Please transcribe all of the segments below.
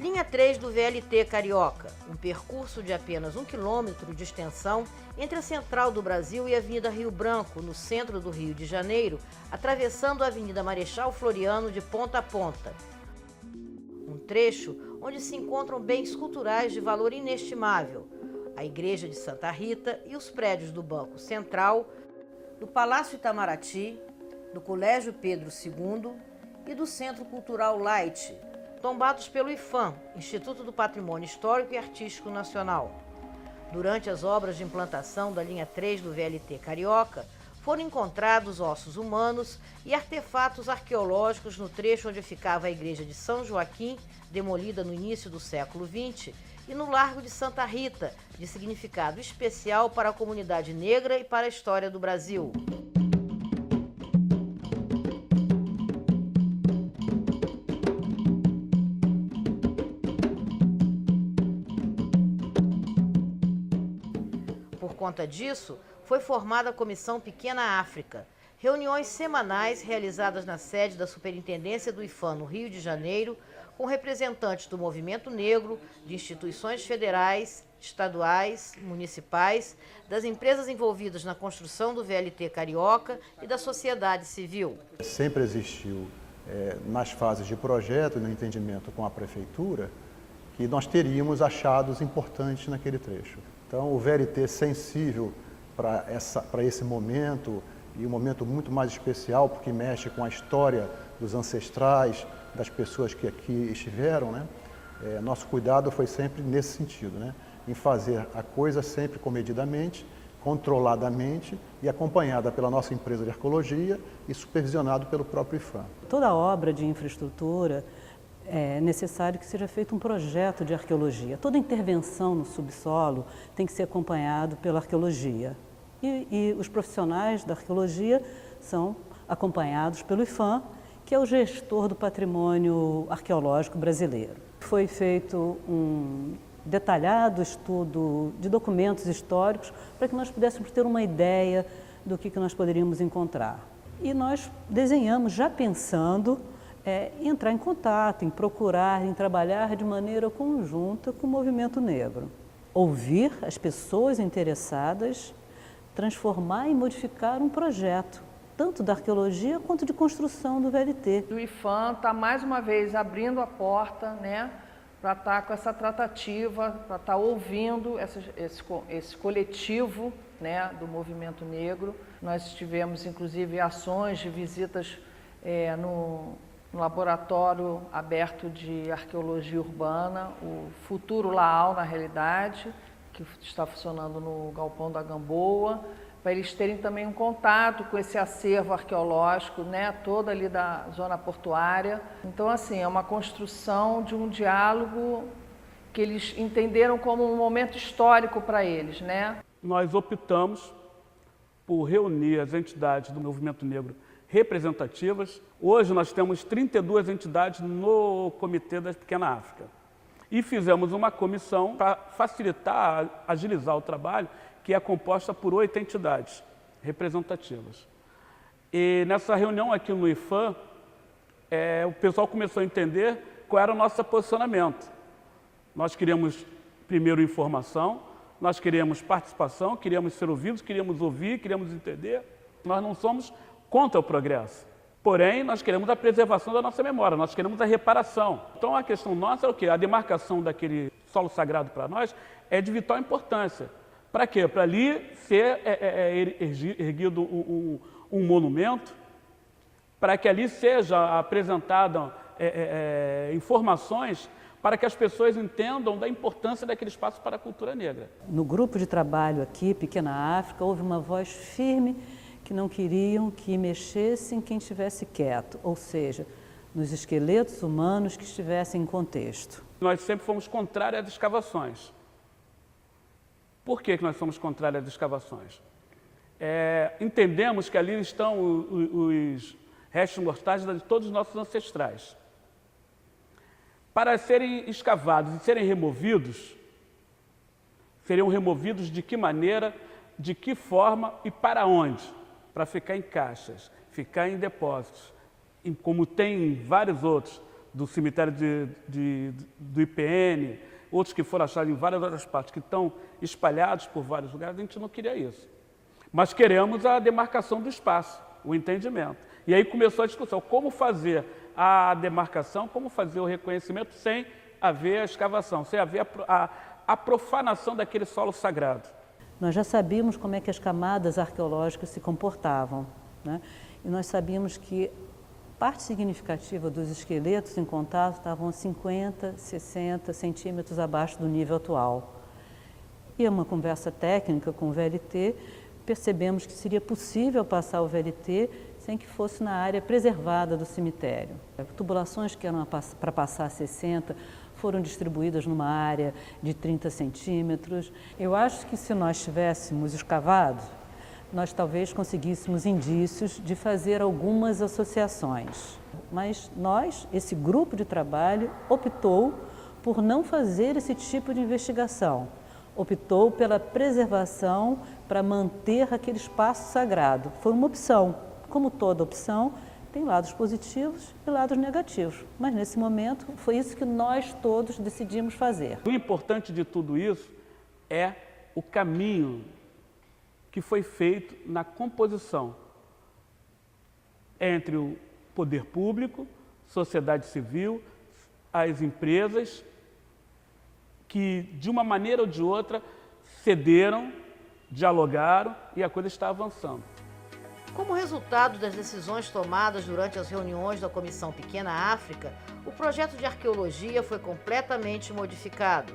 Linha 3 do VLT Carioca, um percurso de apenas 1 quilômetro de extensão entre a Central do Brasil e a Avenida Rio Branco, no centro do Rio de Janeiro, atravessando a Avenida Marechal Floriano de ponta a ponta. Um trecho onde se encontram bens culturais de valor inestimável, a Igreja de Santa Rita e os prédios do Banco Central, do Palácio Itamaraty, do Colégio Pedro II e do Centro Cultural Light, tombados pelo IPHAN, Instituto do Patrimônio Histórico e Artístico Nacional. Durante as obras de implantação da linha 3 do VLT Carioca, foram encontrados ossos humanos e artefatos arqueológicos no trecho onde ficava a igreja de São Joaquim, demolida no início do século XX, e no Largo de Santa Rita, de significado especial para a comunidade negra e para a história do Brasil. Por conta disso, foi formada a Comissão Pequena África, reuniões semanais realizadas na sede da Superintendência do IPHAN no Rio de Janeiro, com representantes do movimento negro, de instituições federais, estaduais, municipais, das empresas envolvidas na construção do VLT Carioca e da sociedade civil. Sempre existiu, nas fases de projeto e no entendimento com a prefeitura, que nós teríamos achados importantes naquele trecho. Então, o VLT sensível para esse momento, e um momento muito mais especial, porque mexe com a história dos ancestrais, das pessoas que aqui estiveram, né? Nosso cuidado foi sempre nesse sentido, né? Em fazer a coisa sempre comedidamente, controladamente e acompanhada pela nossa empresa de arqueologia e supervisionado pelo próprio IPHAN. Toda obra de infraestrutura é necessário que seja feito um projeto de arqueologia. Toda intervenção no subsolo tem que ser acompanhado pela arqueologia. E os profissionais da arqueologia são acompanhados pelo IPHAN, que é o gestor do patrimônio arqueológico brasileiro. Foi feito um detalhado estudo de documentos históricos para que nós pudéssemos ter uma ideia do que nós poderíamos encontrar. E nós desenhamos já pensando em entrar em contato, em procurar, em trabalhar de maneira conjunta com o movimento negro. Ouvir as pessoas interessadas, transformar e modificar um projeto, tanto da arqueologia quanto de construção do VLT. O IPHAN está mais uma vez abrindo a porta, né, para estar com essa tratativa, para estar ouvindo esse coletivo, né, do movimento negro. Nós tivemos inclusive ações de visitas no laboratório aberto de arqueologia urbana, o Futuro Laal, na realidade, que está funcionando no Galpão da Gamboa, para eles terem também um contato com esse acervo arqueológico, né, todo ali da zona portuária. Então, assim, é uma construção de um diálogo que eles entenderam como um momento histórico para eles, né? Nós optamos por reunir as entidades do movimento negro representativas. Hoje nós temos 32 entidades no Comitê da Pequena África. E fizemos uma comissão para facilitar, agilizar o trabalho, que é composta por 8 entidades representativas. E nessa reunião aqui no IPHAN, o pessoal começou a entender qual era o nosso posicionamento. Nós queríamos, primeiro, informação, nós queríamos participação, queríamos ser ouvidos, queríamos ouvir, queríamos entender. Nós não somos contra o progresso. Porém, nós queremos a preservação da nossa memória, nós queremos a reparação. Então, a questão nossa é o quê? A demarcação daquele solo sagrado para nós é de vital importância. Para quê? Para ali ser erguido um monumento, para que ali seja apresentada informações para que as pessoas entendam da importância daquele espaço para a cultura negra. No grupo de trabalho aqui, Pequena África, houve uma voz firme que não queriam que mexessem quem estivesse quieto, ou seja, nos esqueletos humanos que estivessem em contexto. Nós sempre fomos contrários às escavações. Por que nós somos contrários às escavações? Entendemos que ali estão os restos mortais de todos os nossos ancestrais. Para serem escavados e serem removidos, seriam removidos de que maneira, de que forma e para onde? Para ficar em caixas, ficar em depósitos, como tem vários outros, do cemitério do IPN, outros que foram achados em várias outras partes, que estão espalhados por vários lugares, a gente não queria isso. Mas queremos a demarcação do espaço, o entendimento. E aí começou a discussão, como fazer a demarcação, como fazer o reconhecimento sem haver a escavação, sem haver a profanação daquele solo sagrado. Nós já sabíamos como é que as camadas arqueológicas se comportavam, né? E nós sabíamos que parte significativa dos esqueletos em contato estavam a 50, 60 centímetros abaixo do nível atual. E uma conversa técnica com o VLT, percebemos que seria possível passar o VLT sem que fosse na área preservada do cemitério. Tubulações que eram para passar 60 foram distribuídas numa área de 30 centímetros. Eu acho que se nós tivéssemos escavado, nós talvez conseguíssemos indícios de fazer algumas associações. Mas nós, esse grupo de trabalho, optou por não fazer esse tipo de investigação. Optou pela preservação para manter aquele espaço sagrado. Foi uma opção. Como toda opção, tem lados positivos e lados negativos. Mas nesse momento foi isso que nós todos decidimos fazer. O importante de tudo isso é o caminho que foi feito na composição entre o poder público, sociedade civil, as empresas, que de uma maneira ou de outra cederam, dialogaram e a coisa está avançando. Como resultado das decisões tomadas durante as reuniões da Comissão Pequena África, o projeto de arqueologia foi completamente modificado.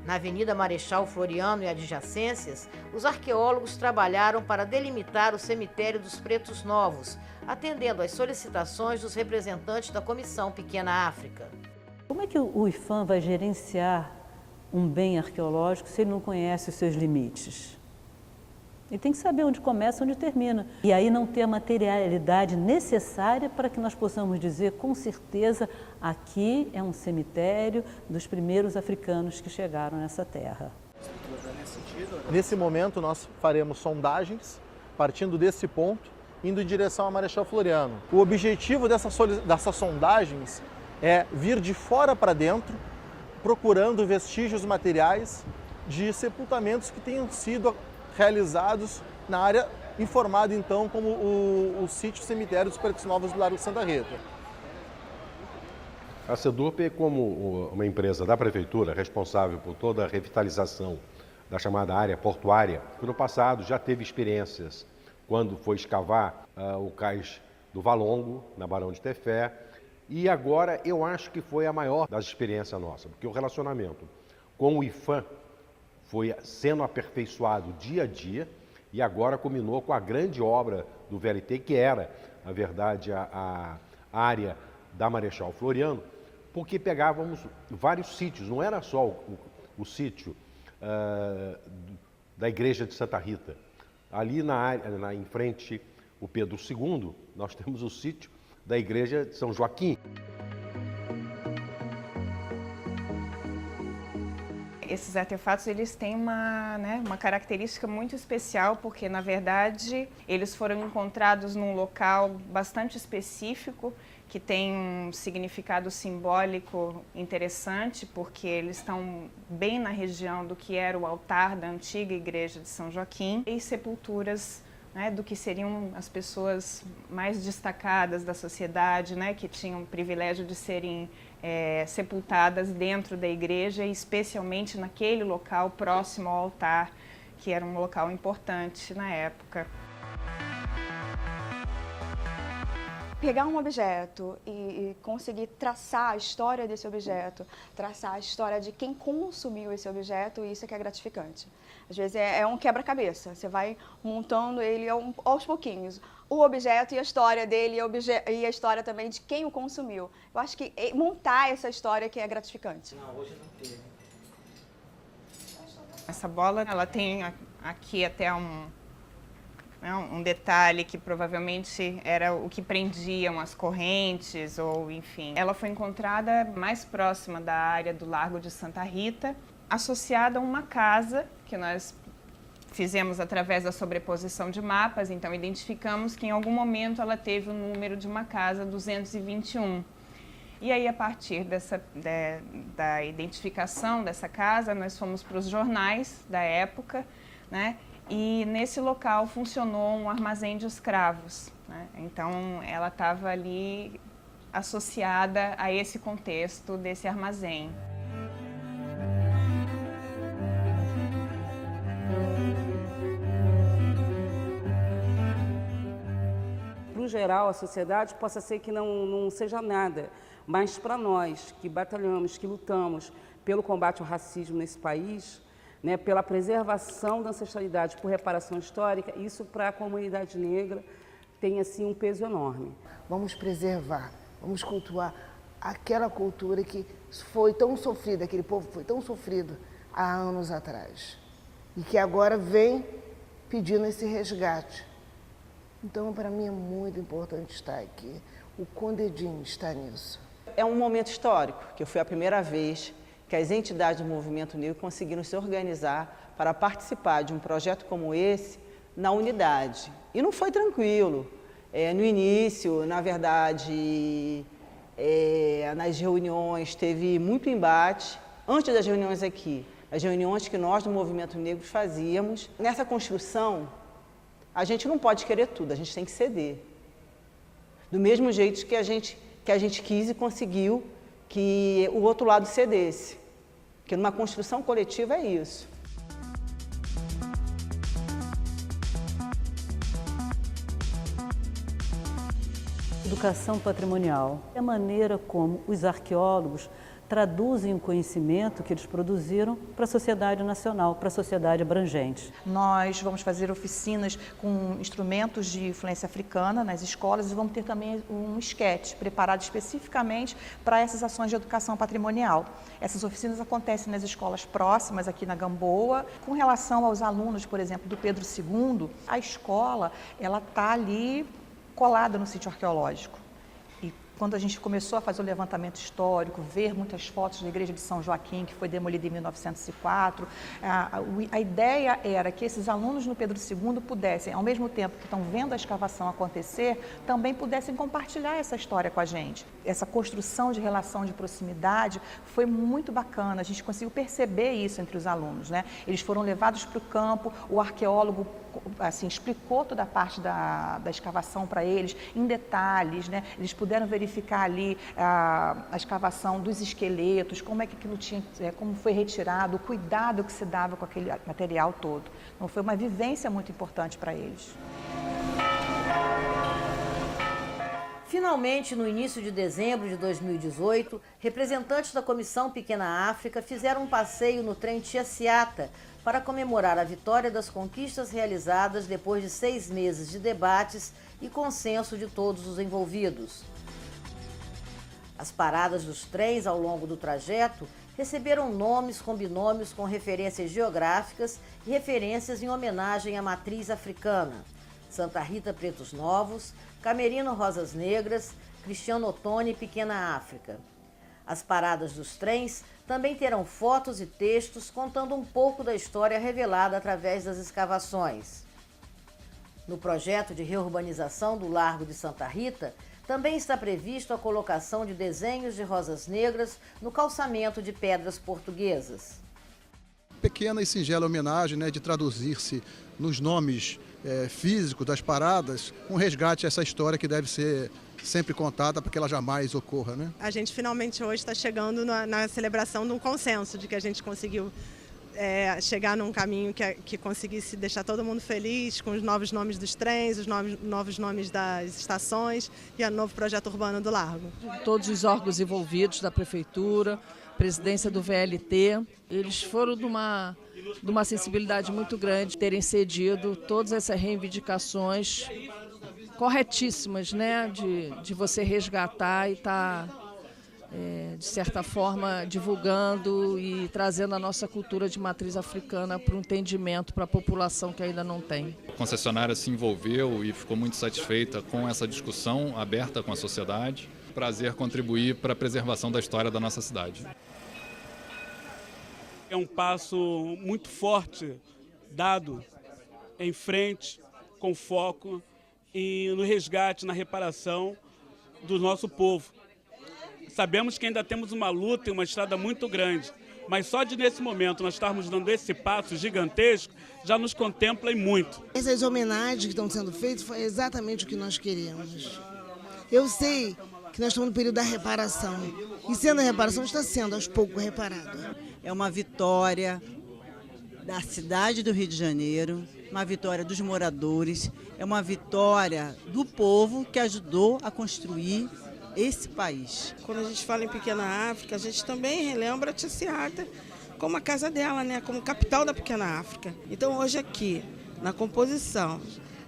Na Avenida Marechal Floriano e adjacências, os arqueólogos trabalharam para delimitar o cemitério dos Pretos Novos, atendendo às solicitações dos representantes da Comissão Pequena África. Como é que o IPHAN vai gerenciar um bem arqueológico se ele não conhece os seus limites? Ele tem que saber onde começa e onde termina. E aí não ter a materialidade necessária para que nós possamos dizer com certeza aqui é um cemitério dos primeiros africanos que chegaram nessa terra. Nesse momento nós faremos sondagens, partindo desse ponto, indo em direção a Marechal Floriano. O objetivo dessas sondagens é vir de fora para dentro, procurando vestígios materiais de sepultamentos que tenham sido realizados na área informada então como o sítio cemitério dos Pretos Novos do Largo de Santa Rita. A CEDURP, como uma empresa da Prefeitura responsável por toda a revitalização da chamada área portuária, no passado já teve experiências quando foi escavar o cais do Valongo, na Barão de Tefé, e agora eu acho que foi a maior das experiências nossas, porque o relacionamento com o IPHAN foi sendo aperfeiçoado dia a dia e agora culminou com a grande obra do VLT, que era, na verdade, a área da Marechal Floriano, porque pegávamos vários sítios, não era só o sítio da igreja de Santa Rita. Ali na área, em frente ao Pedro II, nós temos o sítio da igreja de São Joaquim. Esses artefatos, eles têm uma característica muito especial, porque, na verdade, eles foram encontrados num local bastante específico, que tem um significado simbólico interessante, porque eles estão bem na região do que era o altar da antiga igreja de São Joaquim, e sepulturas, né, do que seriam as pessoas mais destacadas da sociedade, né, que tinham o privilégio de serem sepultadas dentro da igreja, e especialmente naquele local próximo ao altar, que era um local importante na época. Pegar um objeto e conseguir traçar a história desse objeto, traçar a história de quem consumiu esse objeto, isso é que é gratificante. Às vezes é um quebra-cabeça, você vai montando ele aos pouquinhos. O objeto e a história dele e a história também de quem o consumiu. Eu acho que montar essa história que é gratificante. Não, hoje não tem. Essa bola, ela tem aqui até um detalhe que provavelmente era o que prendiam as correntes, ou enfim. Ela foi encontrada mais próxima da área do Largo de Santa Rita, associada a uma casa que nós fizemos através da sobreposição de mapas, então identificamos que em algum momento ela teve o número de uma casa 221. E aí, a partir da identificação dessa casa, nós fomos para os jornais da época, né? E nesse local funcionou um armazém de escravos, né? Então, ela estava ali associada a esse contexto desse armazém. No geral, a sociedade possa ser que não seja nada, mas para nós que batalhamos, que lutamos pelo combate ao racismo nesse país, né, pela preservação da ancestralidade por reparação histórica, isso para a comunidade negra tem assim um peso enorme. Vamos preservar, vamos cultuar aquela cultura que foi tão sofrida, aquele povo foi tão sofrido há anos atrás e que agora vem pedindo esse resgate. Então, para mim, é muito importante estar aqui. O CONDEDIM está nisso. É um momento histórico, que foi a primeira vez que as entidades do movimento negro conseguiram se organizar para participar de um projeto como esse na unidade. E não foi tranquilo. No início, na verdade, nas reuniões teve muito embate. Antes das reuniões aqui, as reuniões que nós do movimento negro fazíamos, nessa construção, a gente não pode querer tudo, a gente tem que ceder. Do mesmo jeito que a gente quis e conseguiu que o outro lado cedesse. Porque numa construção coletiva é isso. Educação patrimonial é a maneira como os arqueólogos traduzem o conhecimento que eles produziram para a sociedade nacional, para a sociedade abrangente. Nós vamos fazer oficinas com instrumentos de influência africana nas escolas e vamos ter também um esquete preparado especificamente para essas ações de educação patrimonial. Essas oficinas acontecem nas escolas próximas, aqui na Gamboa. Com relação aos alunos, por exemplo, do Pedro II, a escola ela está ali colada no sítio arqueológico. Quando a gente começou a fazer o levantamento histórico, ver muitas fotos da igreja de São Joaquim, que foi demolida em 1904, a ideia era que esses alunos no Pedro II pudessem, ao mesmo tempo que estão vendo a escavação acontecer, também pudessem compartilhar essa história com a gente. Essa construção de relação de proximidade foi muito bacana, a gente conseguiu perceber isso entre os alunos, né? Eles foram levados para o campo, o arqueólogo assim, explicou toda a parte da escavação para eles, em detalhes, né? Eles puderam verificar ali a escavação dos esqueletos, como é que aquilo como foi retirado, o cuidado que se dava com aquele material todo. Então, foi uma vivência muito importante para eles. Finalmente, no início de dezembro de 2018, representantes da Comissão Pequena África fizeram um passeio no trem Tia-Ciata para comemorar a vitória das conquistas realizadas depois de 6 meses de debates e consenso de todos os envolvidos. As paradas dos trens ao longo do trajeto receberam nomes com binômios com referências geográficas e referências em homenagem à matriz africana. Santa Rita Pretos Novos, Camerino Rosas Negras, Cristiano Ottoni Pequena África. As paradas dos trens também terão fotos e textos contando um pouco da história revelada através das escavações. No projeto de reurbanização do Largo de Santa Rita, também está previsto a colocação de desenhos de rosas negras no calçamento de pedras portuguesas. Pequena e singela homenagem, né, de traduzir-se nos nomes físicos das paradas, um resgate a essa história que deve ser sempre contada para que ela jamais ocorra, né? A gente finalmente hoje está chegando na celebração de um consenso, de que a gente conseguiu chegar num caminho que conseguisse deixar todo mundo feliz, com os novos nomes dos trens, os novos nomes das estações e o novo projeto urbano do Largo. Todos os órgãos envolvidos da Prefeitura, presidência do VLT, eles foram de uma sensibilidade muito grande, terem cedido todas essas reivindicações corretíssimas, né, de você resgatar e estar, de certa forma, divulgando e trazendo a nossa cultura de matriz africana para o entendimento para a população que ainda não tem. A concessionária se envolveu e ficou muito satisfeita com essa discussão aberta com a sociedade. Prazer contribuir para a preservação da história da nossa cidade. É um passo muito forte dado em frente, com foco e no resgate, na reparação do nosso povo. Sabemos que ainda temos uma luta e uma estrada muito grande, mas só de nesse momento nós estarmos dando esse passo gigantesco já nos contempla e muito. Essas homenagens que estão sendo feitas foi exatamente o que nós queremos. Eu sei que nós estamos no período da reparação, e sendo a reparação, está sendo aos poucos reparado. É uma vitória da cidade do Rio de Janeiro, uma vitória dos moradores, é uma vitória do povo que ajudou a construir esse país. Quando a gente fala em Pequena África, a gente também relembra a Tiaciata como a casa dela, né? Como capital da Pequena África. Então hoje aqui, na composição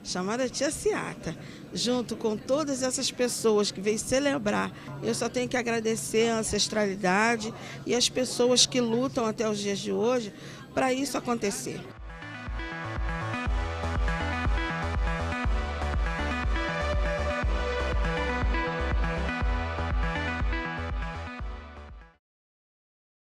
chamada Tiaciata, junto com todas essas pessoas que veio celebrar, eu só tenho que agradecer a ancestralidade e as pessoas que lutam até os dias de hoje para isso acontecer.